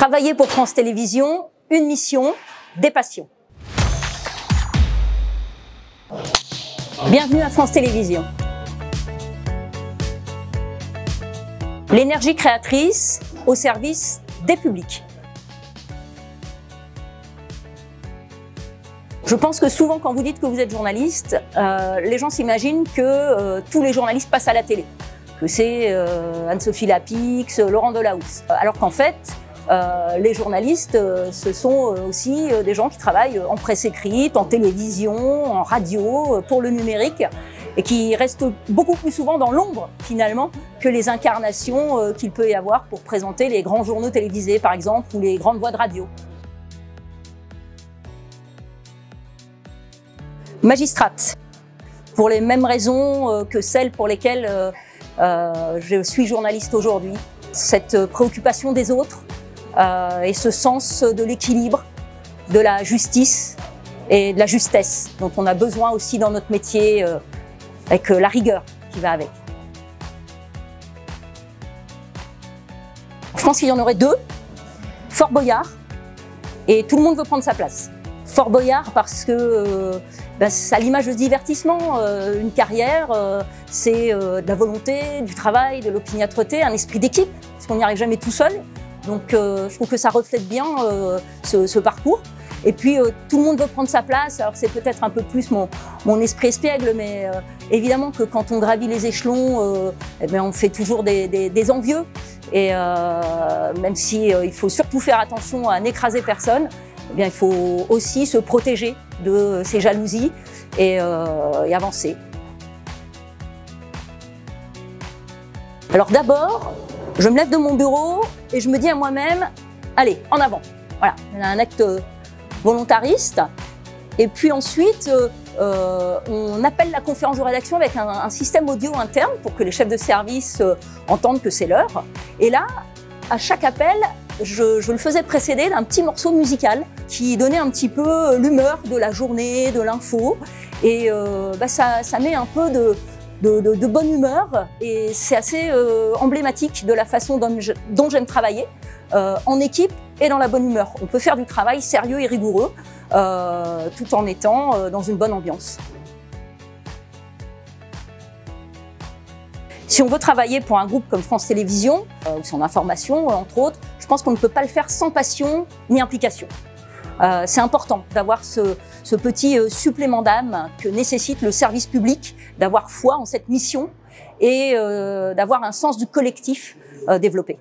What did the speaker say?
Travailler pour France Télévisions, une mission, des passions. Bienvenue à France Télévisions. L'énergie créatrice au service des publics. Je pense que souvent, quand vous dites que vous êtes journaliste, les gens s'imaginent que tous les journalistes passent à la télé, que c'est Anne-Sophie Lapix, Laurent Delahousse. Alors qu'en fait, les journalistes, ce sont aussi des gens qui travaillent en presse écrite, en télévision, en radio, pour le numérique, et qui restent beaucoup plus souvent dans l'ombre, finalement, que les incarnations qu'il peut y avoir pour présenter les grands journaux télévisés, par exemple, ou les grandes voix de radio. Magistrate, pour les mêmes raisons que celles pour lesquelles je suis journaliste aujourd'hui. Cette préoccupation des autres et ce sens de l'équilibre, de la justice et de la justesse dont on a besoin aussi dans notre métier, avec la rigueur qui va avec. Je pense qu'il y en aurait deux, Fort Boyard et Tout le monde veut prendre sa place. Fort Boyard parce que c'est à l'image de divertissement, une carrière, c'est de la volonté, du travail, de l'opiniâtreté, un esprit d'équipe, parce qu'on n'y arrive jamais tout seul. Donc je trouve que ça reflète bien ce parcours. Et puis tout le monde veut prendre sa place, alors c'est peut-être un peu plus mon esprit espiègle, mais évidemment que quand on gravit les échelons, on fait toujours des envieux. Et même si il faut surtout faire attention à n'écraser personne, il faut aussi se protéger de ces jalousies et avancer. Alors d'abord, je me lève de mon bureau et je me dis à moi-même, allez, en avant. Voilà, un acte volontariste. Et puis ensuite, on appelle la conférence de rédaction avec un système audio interne pour que les chefs de service entendent que c'est l'heure. Et là, à chaque appel, je le faisais précéder d'un petit morceau musical qui donnait un petit peu l'humeur de la journée, de l'info. Et ça met un peu de bonne humeur et c'est assez emblématique de la façon dont j'aime travailler, en équipe et dans la bonne humeur. On peut faire du travail sérieux et rigoureux tout en étant dans une bonne ambiance. Si on veut travailler pour un groupe comme France Télévisions, ou son information entre autres, je pense qu'on ne peut pas le faire sans passion ni implication. C'est important d'avoir ce petit supplément d'âme que nécessite le service public, d'avoir foi en cette mission et d'avoir un sens du collectif développé.